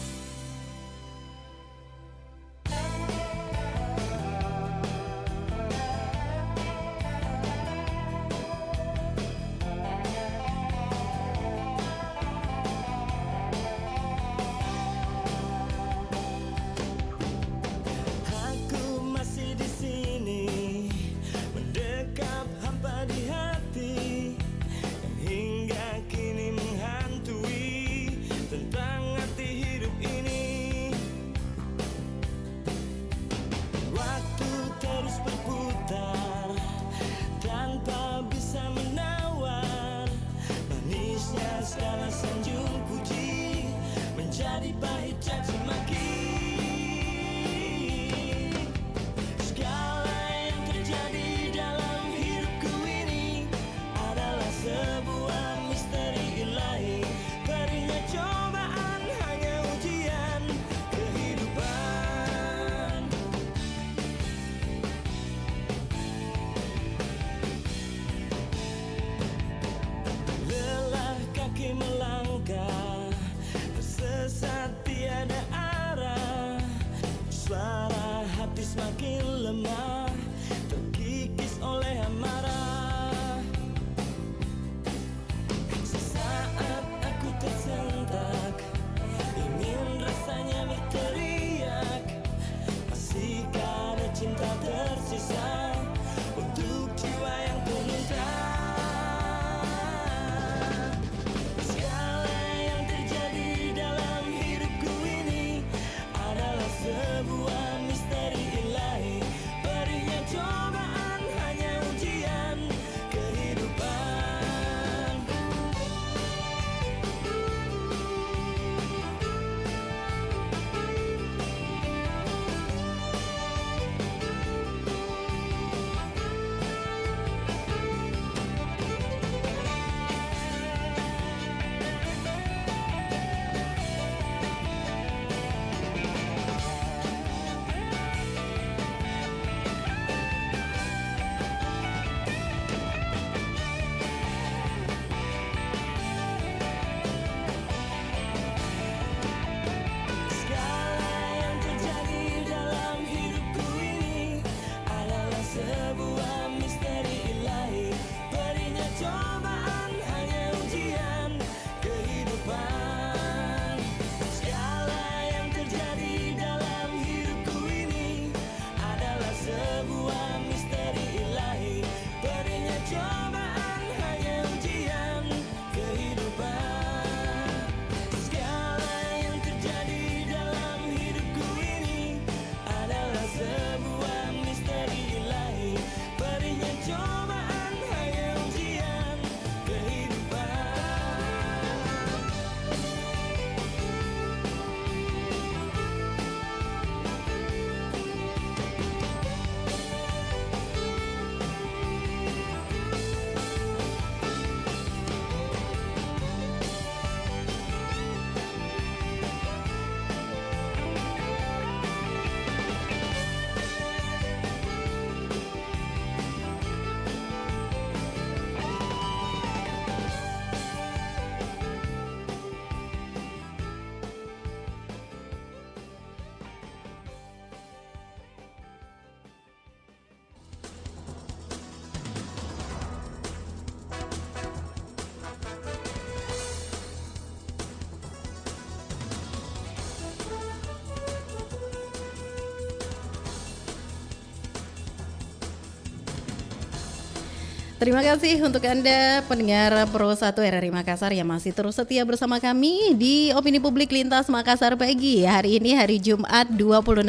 Terima kasih untuk Anda pendengar Pro 1 RRI Makassar yang masih terus setia bersama kami di Opini Publik Lintas Makassar Pagi. Hari ini hari Jumat 26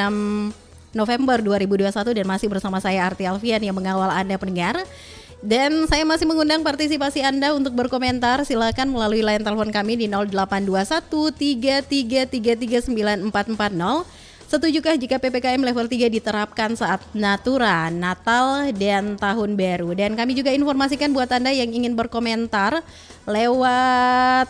November 2021 dan masih bersama saya Arti Alfian yang mengawal Anda pendengar. Dan saya masih mengundang partisipasi Anda untuk berkomentar. Silakan melalui line telepon kami di 0821 3333 9440. Setujukah jika PPKM level 3 diterapkan saat Natal dan Tahun Baru? Dan kami juga informasikan buat Anda yang ingin berkomentar lewat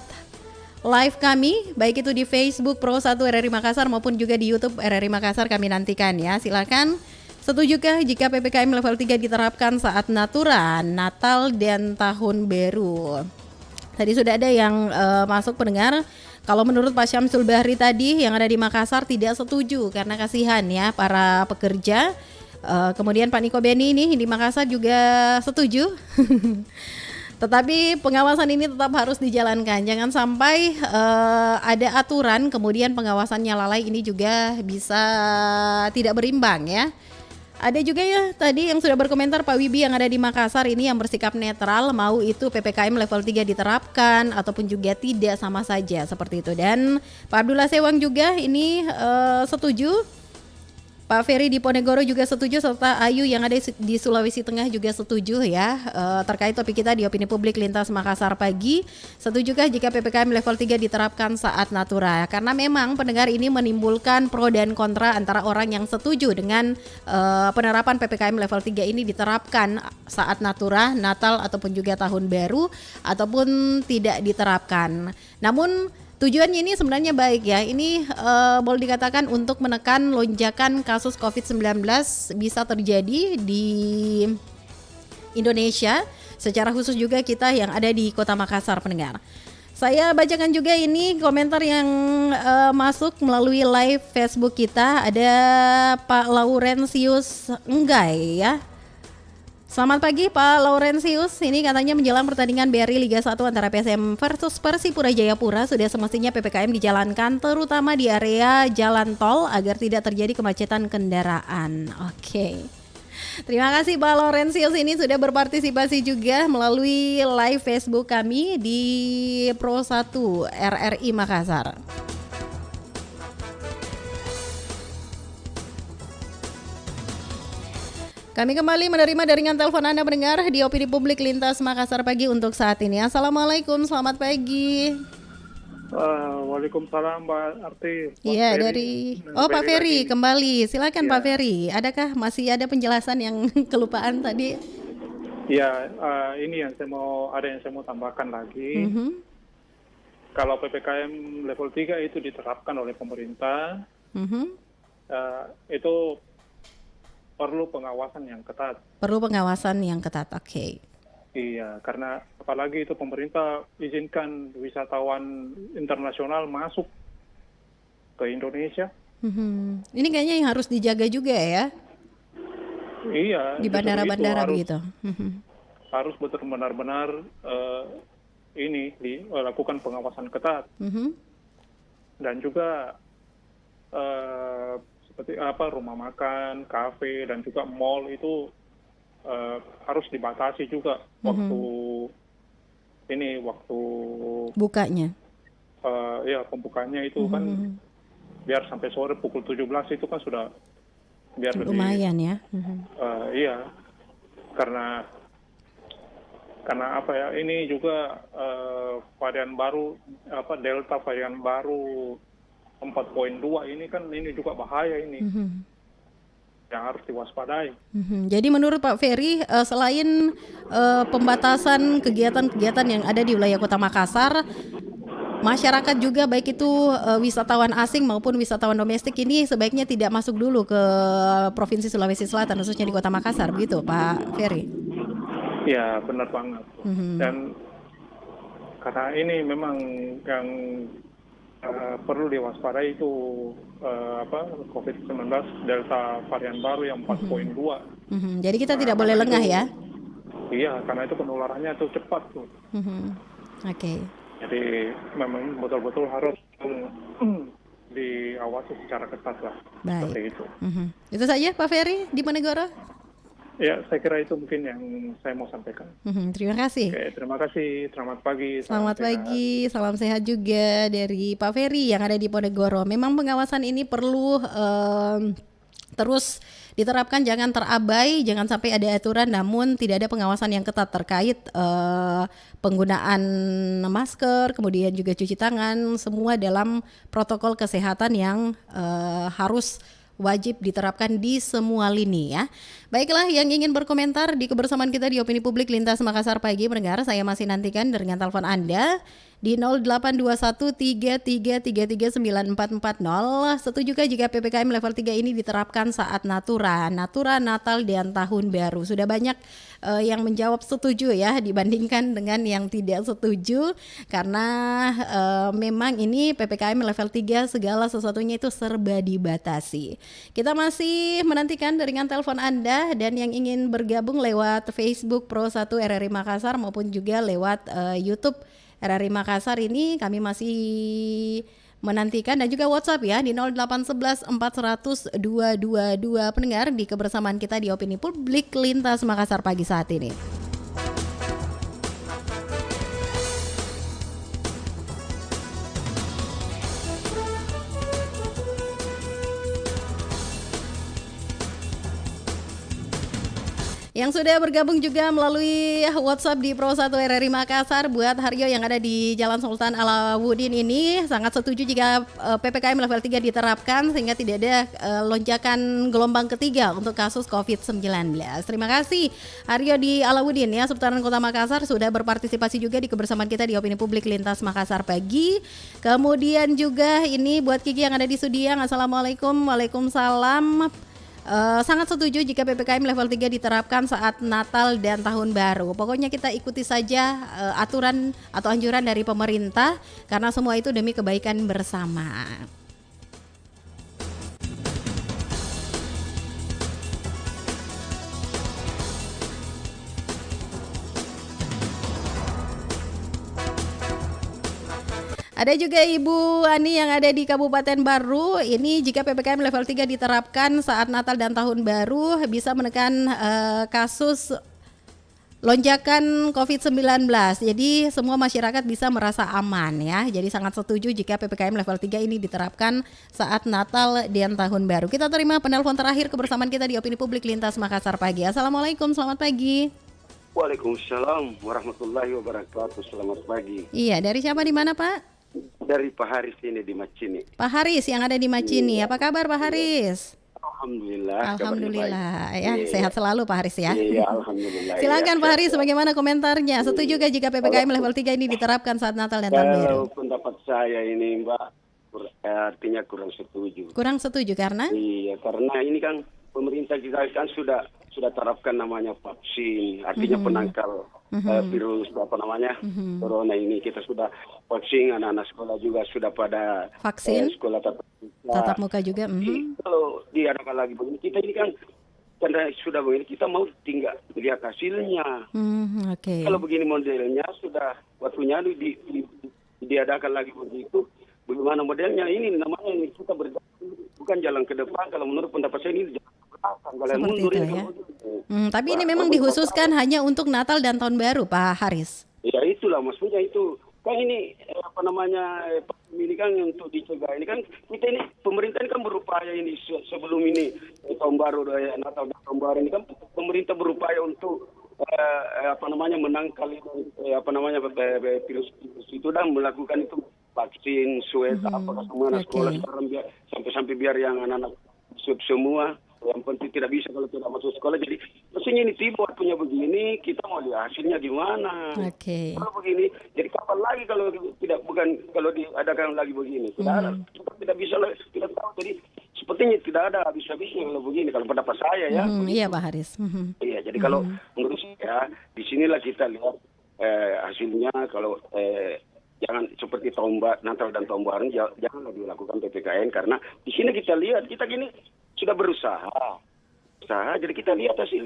live kami, baik itu di Facebook Pro 1 RRI Makassar maupun juga di YouTube RRI Makassar, kami nantikan ya. Silakan. Setujukah jika PPKM level 3 diterapkan saat Natal dan Tahun Baru? Tadi sudah ada yang masuk pendengar. Kalau menurut Pak Syamsul Bahri tadi yang ada di Makassar tidak setuju karena kasihan ya para pekerja. Kemudian Pak Niko Beni ini di Makassar juga setuju. Tetapi pengawasan ini tetap harus dijalankan. Jangan sampai ada aturan kemudian pengawasannya lalai, ini juga bisa tidak berimbang ya. Ada juga ya tadi yang sudah berkomentar Pak Wibi yang ada di Makassar ini yang bersikap netral, mau itu PPKM level 3 diterapkan ataupun juga tidak, sama saja seperti itu. Dan Pak Abdullah Sewang juga ini setuju. Pak Ferry di Ponegoro juga setuju, serta Ayu yang ada di Sulawesi Tengah juga setuju ya. Terkait topik kita di Opini Publik Lintas Makassar pagi, setujukah jika PPKM level 3 diterapkan saat Natura? Karena memang pendengar ini menimbulkan pro dan kontra antara orang yang setuju dengan penerapan PPKM level 3 ini diterapkan saat Natura, Natal ataupun juga Tahun Baru, ataupun tidak diterapkan. Namun tujuannya ini sebenarnya baik ya. Ini boleh dikatakan untuk menekan lonjakan kasus COVID-19 bisa terjadi di Indonesia, secara khusus juga kita yang ada di Kota Makassar pendengar. Saya bacakan juga ini komentar yang masuk melalui live Facebook kita. Ada Pak Laurentius Enggai ya. Selamat pagi Pak Laurentius, ini katanya menjelang pertandingan BRI Liga 1 antara PSM versus Persipura Jayapura sudah semestinya PPKM dijalankan terutama di area jalan tol agar tidak terjadi kemacetan kendaraan. Oke. Terima kasih Pak Laurentius ini sudah berpartisipasi juga melalui live Facebook kami di Pro 1 RRI Makassar. Kami kembali menerima jaringan telepon Anda mendengar di Opini Publik Lintas Makassar pagi untuk saat ini. Assalamualaikum, selamat pagi. Waalaikumsalam Mbak Arti. Iya dari Pak Ferry kembali. Silakan Pak Ferry. Adakah masih ada penjelasan yang kelupaan tadi? Ya, ini yang saya mau tambahkan lagi. Kalau PPKM level 3 itu diterapkan oleh pemerintah, itu perlu pengawasan yang ketat. Perlu pengawasan yang ketat, oke. Iya, karena apalagi itu pemerintah izinkan wisatawan internasional masuk ke Indonesia. Ini kayaknya yang harus dijaga juga ya? Iya. Di bandara-bandara begitu. Harus benar-benar dilakukan pengawasan ketat. Dan juga seperti rumah makan, kafe, dan juga mall itu harus dibatasi juga waktu bukanya. Pembukanya itu kan biar sampai sore pukul 17 itu kan sudah biar lumayan lebih, ya. Iya, karena ini juga varian baru Delta varian baru 4.2 ini kan ini juga bahaya ini. Yang harus diwaspadai. Jadi menurut Pak Ferry selain pembatasan kegiatan-kegiatan yang ada di wilayah Kota Makassar, masyarakat juga baik itu wisatawan asing maupun wisatawan domestik ini sebaiknya tidak masuk dulu ke Provinsi Sulawesi Selatan khususnya di Kota Makassar, begitu Pak Ferry? Ya benar banget. Dan karena ini memang yang perlu diwaspadai itu COVID-19 Delta varian baru yang 4.2. Jadi kita tidak boleh lengah ya? Iya, karena itu penularannya itu cepat tuh. Oke. Jadi memang betul-betul harus diawasi secara ketat lah. Baik. Seperti itu. Itu saja Pak Ferry di Ponegoro? Ya, saya kira itu mungkin yang saya mau sampaikan. Terima kasih. Oke, terima kasih. Selamat pagi. Selamat pagi, salam sehat juga dari Pak Ferry yang ada di Ponegoro. Memang pengawasan ini perlu terus diterapkan, jangan terabai, jangan sampai ada aturan namun tidak ada pengawasan yang ketat terkait penggunaan masker, kemudian juga cuci tangan, semua dalam protokol kesehatan yang harus wajib diterapkan di semua lini ya. Baiklah, yang ingin berkomentar di kebersamaan kita di Opini Publik Lintas Makassar pagi mendengar, saya masih nantikan dengan telepon Anda di 082133339440. Setujukah jika PPKM level 3 ini diterapkan saat Natal, Natal dan Tahun Baru? Sudah banyak yang menjawab setuju ya dibandingkan dengan yang tidak setuju, karena memang ini PPKM level 3 segala sesuatunya itu serba dibatasi. Kita masih menantikan dengan telepon Anda dan yang ingin bergabung lewat Facebook Pro 1 RRI Makassar maupun juga lewat YouTube RRI Makassar, ini kami masih menantikan, dan juga WhatsApp ya di 0811 400 222. Pendengar di kebersamaan kita di Opini Publik Lintas Makassar pagi saat ini. Yang sudah bergabung juga melalui WhatsApp di Pro 1 RRI Makassar, buat Haryo yang ada di Jalan Sultan Alauddin ini sangat setuju jika PPKM level 3 diterapkan sehingga tidak ada lonjakan gelombang ketiga untuk kasus COVID-19. Terima kasih Haryo di Alauddin ya, seputaran Kota Makassar, sudah berpartisipasi juga di kebersamaan kita di Opini Publik Lintas Makassar pagi. Kemudian juga ini buat Kiki yang ada di Sudiang, Assalamualaikum. Waalaikumsalam. Sangat setuju jika PPKM level 3 diterapkan saat Natal dan Tahun Baru. Pokoknya kita ikuti saja aturan atau anjuran dari pemerintah, karena semua itu demi kebaikan bersama. Ada juga Ibu Ani yang ada di Kabupaten Baru. Ini jika PPKM level 3 diterapkan saat Natal dan Tahun Baru bisa menekan kasus lonjakan COVID-19. Jadi semua masyarakat bisa merasa aman ya. Jadi sangat setuju jika PPKM level 3 ini diterapkan saat Natal dan Tahun Baru. Kita terima penelpon terakhir kebersamaan kita di Opini Publik Lintas Makassar pagi. Assalamualaikum, selamat pagi. Waalaikumsalam warahmatullahi wabarakatuh. Selamat pagi. Iya, dari siapa, di mana Pak? Dari Pak Haris ini di Macini. Pak Haris yang ada di Macini. Apa kabar Pak Haris? Alhamdulillah. Alhamdulillah ya, Iya. sehat selalu Pak Haris ya. Iya, alhamdulillah. Silakan Iya, Pak Haris, bagaimana komentarnya? Setuju gak jika PPKM level 3 ini diterapkan saat Natal dan Tahun Baru? Kalau pendapat saya ini Mbak, artinya kurang setuju. Kurang setuju karena? Iya, karena ini kan pemerintah kita kan sudah terapkan namanya vaksin, artinya penangkal virus corona ini. Kita sudah vaksin, anak-anak sekolah juga sudah pada vaksin, sekolah tatap muka juga. Kalau diadakan lagi begini, kita ini kan karena sudah begini, kita mau tinggal lihat hasilnya. Kalau begini modelnya sudah waktunya diadakan lagi begitu. Bagaimana modelnya ini namanya ini kita bukan jalan ke depan. Kalau menurut pendapat saya ini jalan ke belakang. Seperti itu ya. Tapi ini memang dikhususkan hanya untuk Natal dan Tahun Baru Pak Haris. Ya itulah maksudnya itu. Kan ini ini kan untuk dicegah. Ini kan kita ini pemerintah ini kan berupaya ini sebelum ini Tahun Baru Natal dan Tahun Baru ini kan pemerintah berupaya untuk menangkal virus itu dan melakukan itu vaksin, swab, apakah semua anak sekolah sekarang sampai biar yang anak-anak swab semua. Yang penting tidak bisa kalau tidak masuk sekolah. Jadi maksudnya ini tiba waktunya begini, kita mau lihat hasilnya gimana. Kalau begini, jadi kapan lagi kalau kalau diadakan lagi begini? Tidak bisa, tidak tahu. Jadi sepertinya tidak ada habis-habisnya kalau begini. Kalau pendapat saya ya. Iya Pak Haris. Iya, jadi kalau menurut saya di sinilah kita lihat hasilnya. Kalau jangan seperti Natal dan Tahun Baru, janganlah dilakukan PPKM karena di sini kita lihat kita gini sudah berusaha, jadi kita lihat hasil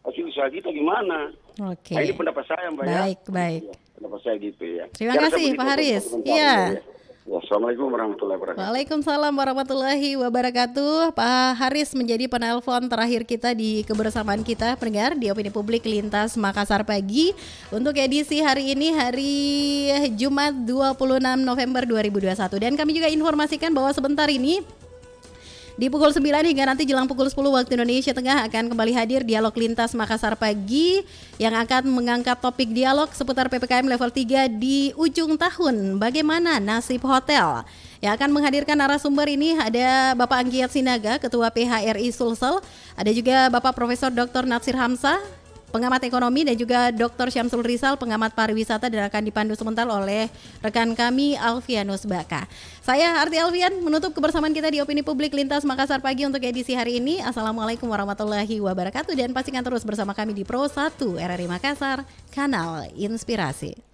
usaha kita gimana. Nah, ini pendapat saya Mbak ya. Baik. Pendapat saya gitu ya. Terima kasih Pak Haris. Iya. Assalamualaikum warahmatullahi wabarakatuh. Waalaikumsalam warahmatullahi wabarakatuh. Pak Haris menjadi penelpon terakhir kita di kebersamaan kita pendengar di Opini Publik Lintas Makassar pagi untuk edisi hari ini, hari Jumat 26 November 2021. Dan kami juga informasikan bahwa sebentar ini di pukul 9 hingga nanti jelang pukul 10 waktu Indonesia Tengah akan kembali hadir Dialog Lintas Makassar pagi yang akan mengangkat topik dialog seputar PPKM level 3 di ujung tahun. Bagaimana nasib hotel? Yang akan menghadirkan narasumber ini ada Bapak Anggiat Sinaga, Ketua PHRI Sulsel, ada juga Bapak Profesor Dr. Natsir Hamzah, pengamat ekonomi, dan juga Dr. Syamsul Rizal, pengamat pariwisata, dan akan dipandu sebentar oleh rekan kami Alfianus Baka. Saya Arti Alfian menutup kebersamaan kita di Opini Publik Lintas Makassar Pagi untuk edisi hari ini. Assalamualaikum warahmatullahi wabarakatuh, dan pastikan terus bersama kami di Pro 1 RRI Makassar, kanal inspirasi.